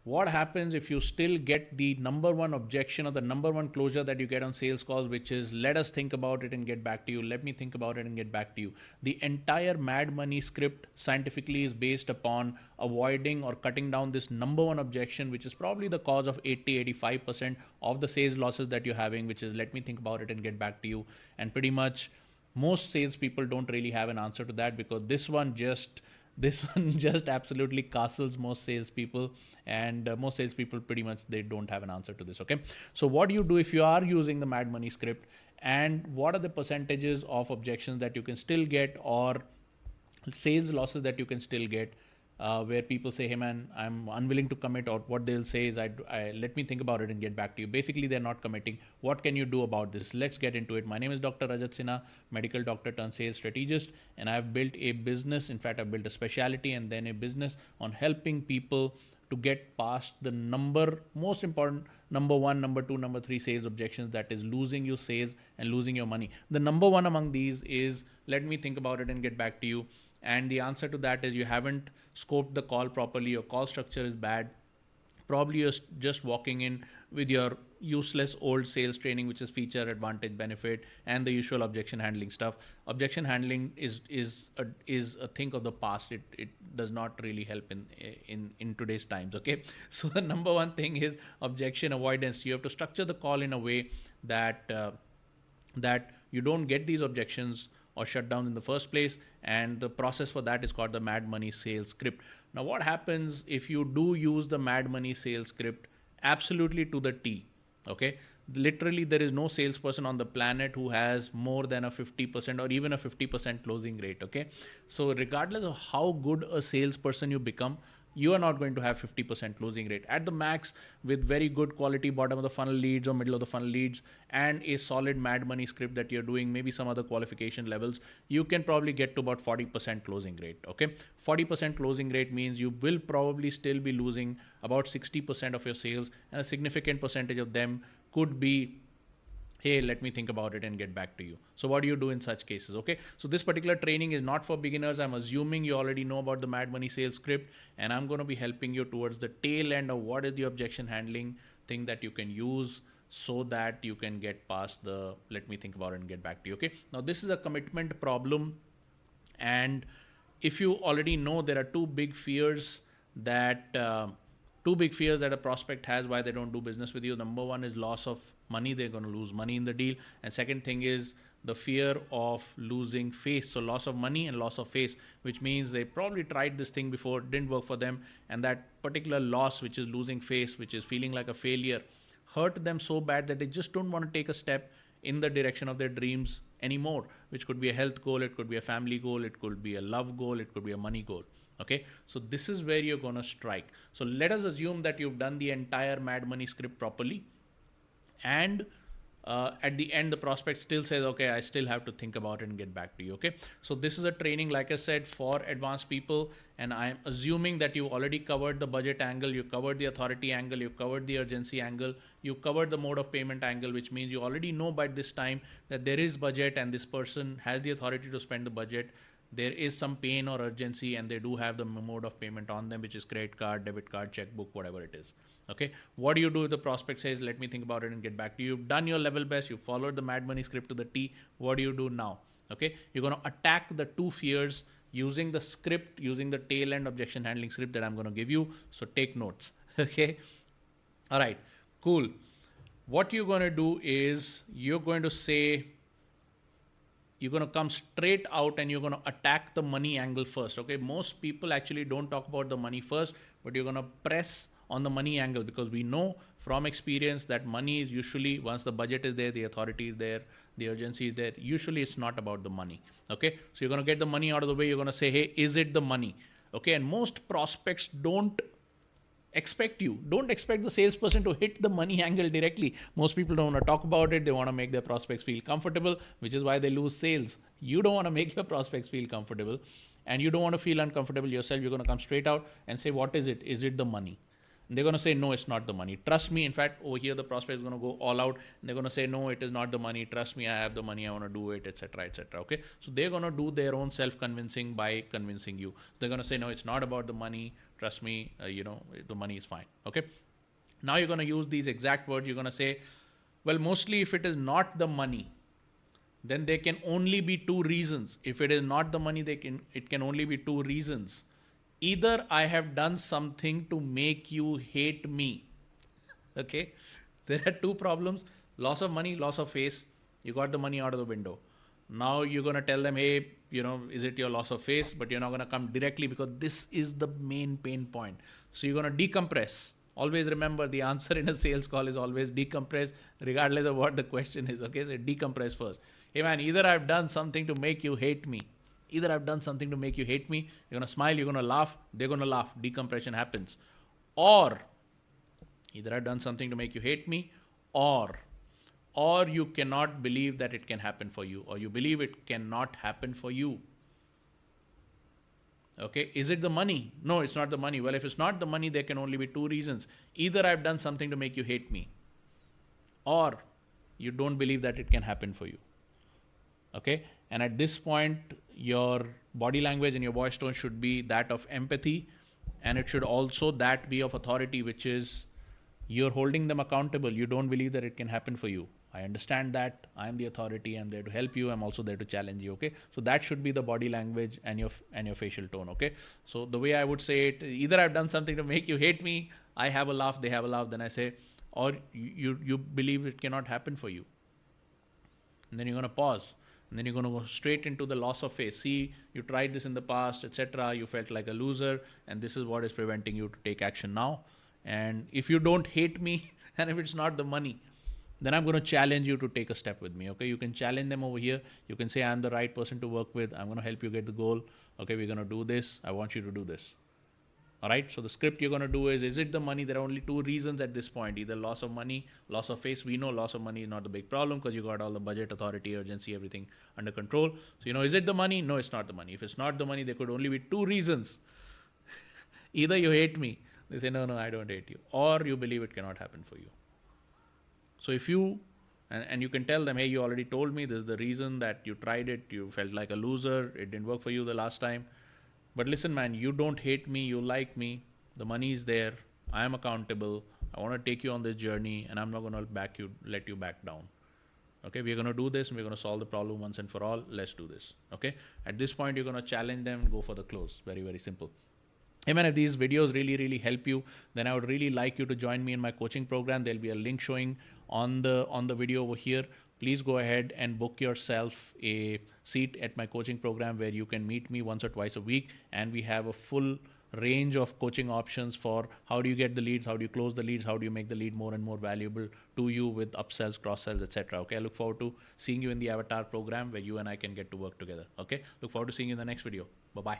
What happens if you still get the number one objection or the number one closure that you get on sales calls, which is, let us think about it and get back to you. Let me think about it and get back to you. The entire Mad Money script scientifically is based upon avoiding or cutting down this number one objection, which is probably the cause of 80-85% of the sales losses that you're having, which is, let me think about it and get back to you. And pretty much most salespeople don't really have an answer to that, because this one just absolutely castles most salespeople, and most salespeople pretty much they don't have an answer to this. Okay, so what do you do if you are using the Mad Money script, and what are the percentages of objections that you can still get, or sales losses that you can still get, where people say, hey man, I'm unwilling to commit, or what they'll say is, I let me think about it and get back to you. Basically, they're not committing. What can you do about this? Let's get into it. My name is Dr. Rajat Sinha, medical doctor turned sales strategist, and I've built a business. In fact, I've built a specialty and then a business on helping people to get past the most important number one, number two, number three sales objections, that is losing your sales and losing your money. The number one among these is, let me think about it and get back to you. And the answer to that is, you haven't scoped the call properly, your call structure is bad. Probably you're just walking in with your useless old sales training, which is feature, advantage, benefit, and the usual objection handling stuff. Objection handling is a thing of the past. It does not really help in today's times. Okay, so the number one thing is objection avoidance. You have to structure the call in a way that that you don't get these objections or shut down in the first place, and the process for that is called the Mad Money sales script. Now, what happens if you do use the Mad Money sales script absolutely to the T? Okay, literally there is no salesperson on the planet who has more than a 50% or even a 50% closing rate. Okay, so regardless of how good a salesperson you become, you are not going to have 50% closing rate. At the max, with very good quality bottom of the funnel leads or middle of the funnel leads and a solid Mad Money script that you're doing, maybe some other qualification levels, you can probably get to about 40% closing rate. Okay, 40% closing rate means you will probably still be losing about 60% of your sales, and a significant percentage of them could be, hey, let me think about it and get back to you. So what do you do in such cases? Okay, so this particular training is not for beginners. I'm assuming you already know about the Mad Money sales script, and I'm going to be helping you towards the tail end of what is the objection handling thing that you can use, so that you can get past the let me think about it and get back to you. Okay, now this is a commitment problem, and if you already know, there are two big fears that a prospect has why they don't do business with you. Number one is loss of money. They're going to lose money in the deal. And second thing is the fear of losing face. So loss of money and loss of face, which means they probably tried this thing before, didn't work for them. And that particular loss, which is losing face, which is feeling like a failure, hurt them so bad that they just don't want to take a step in the direction of their dreams anymore, which could be a health goal, it could be a family goal, it could be a love goal, it could be a money goal. Okay, so this is where you're going to strike. So let us assume that you've done the entire Mad Money script properly, and at the end the prospect still says, okay, I still have to think about it and get back to you. Okay, so this is a training, like I said, for advanced people, and I'm assuming that you already covered the budget angle, you covered the authority angle, you covered the urgency angle, you covered the mode of payment angle, which means you already know by this time that there is budget and this person has the authority to spend the budget. There is some pain or urgency, and they do have the mode of payment on them, which is credit card, debit card, checkbook, whatever it is. Okay, what do you do if the prospect says, let me think about it and get back to you? You've done your level best, you followed the Mad Money script to the T. What do you do now? Okay, you're going to attack the two fears using the script, using the tail end objection handling script that I'm going to give you. So take notes. Okay, all right, cool. What you're going to do is you're going to come straight out and you're going to attack the money angle first. Okay, most people actually don't talk about the money first, but you're going to press on the money angle, because we know from experience that money is usually, once the budget is there, the authority is there, the urgency is there, usually it's not about the money. Okay, so you're going to get the money out of the way. You're going to say, hey, is it the money? Okay, and most prospects don't expect the salesperson to hit the money angle directly. Most people don't want to talk about it. They want to make their prospects feel comfortable, which is why they lose sales. You don't want to make your prospects feel comfortable, and you don't want to feel uncomfortable yourself. You're going to come straight out and say, what is it? Is it the money? And they're going to say, no, it's not the money. Trust me. In fact, over here, the prospect is going to go all out. And they're going to say, no, it is not the money. Trust me, I have the money. I want to do it, etc., etc. Okay. So they're going to do their own self-convincing by convincing you. They're going to say, no, it's not about the money. trust me, the money is fine. Okay. Now you're going to use these exact words. You're going to say, well, mostly if it is not the money, then there can only be two reasons. If it is not the money, it can only be two reasons. Either I have done something to make you hate me. Okay. There are two problems: loss of money, loss of face. You got the money out of the window. Now you're going to tell them, hey, is it your loss of face? But you're not going to come directly, because this is the main pain point. So you're going to decompress. Always remember, the answer in a sales call is always decompress, regardless of what the question is. Okay, so decompress first. Hey man, either I've done something to make you hate me. Either I've done something to make you hate me. You're going to smile, you're going to laugh, they're going to laugh. Decompression happens. Or either I've done something to make you hate me, or you cannot believe that it can happen for you, or you believe it cannot happen for you. Okay, is it the money? No, it's not the money. Well, if it's not the money, there can only be two reasons. Either I've done something to make you hate me, or you don't believe that it can happen for you. Okay, and at this point, your body language and your voice tone should be that of empathy, and it should also that be of authority, which is you're holding them accountable. You don't believe that it can happen for you. I understand that. I'm the authority. I'm there to help you. I'm also there to challenge you. Okay. So that should be the body language and your facial tone. Okay. So the way I would say it, either I've done something to make you hate me, I have a laugh, they have a laugh, then I say, or you believe it cannot happen for you. And then you're going to pause. And then you're going to go straight into the loss of face. See, you tried this in the past, etc. You felt like a loser, and this is what is preventing you to take action now. And if you don't hate me, and if it's not the money, then I'm going to challenge you to take a step with me. Okay, you can challenge them over here. You can say, I'm the right person to work with. I'm going to help you get the goal. Okay, we're going to do this. I want you to do this. All right. So the script you're going to do is it the money? There are only two reasons at this point: either loss of money, loss of face. We know loss of money is not the big problem because you got all the budget, authority, urgency, everything under control. So, is it the money? No, it's not the money. If it's not the money, there could only be two reasons. Either you hate me. They say, no, I don't hate you. Or you believe it cannot happen for you. So if you, and you can tell them, hey, you already told me this is the reason that you tried it. You felt like a loser. It didn't work for you the last time. But listen, man, you don't hate me. You like me. The money is there. I am accountable. I want to take you on this journey, and I'm not going to let you back down. Okay, we're going to do this, and we're going to solve the problem once and for all. Let's do this. Okay. At this point, you're going to challenge them and go for the close. Very, very simple. Hey man, if these videos really, really help you, then I would really like you to join me in my coaching program. There'll be a link showing on the video over here. Please go ahead and book yourself a seat at my coaching program where you can meet me once or twice a week. And we have a full range of coaching options for how do you get the leads, how do you close the leads, how do you make the lead more and more valuable to you with upsells, cross sells, etc. Okay, I look forward to seeing you in the Avatar program where you and I can get to work together. Okay, look forward to seeing you in the next video. Bye-bye.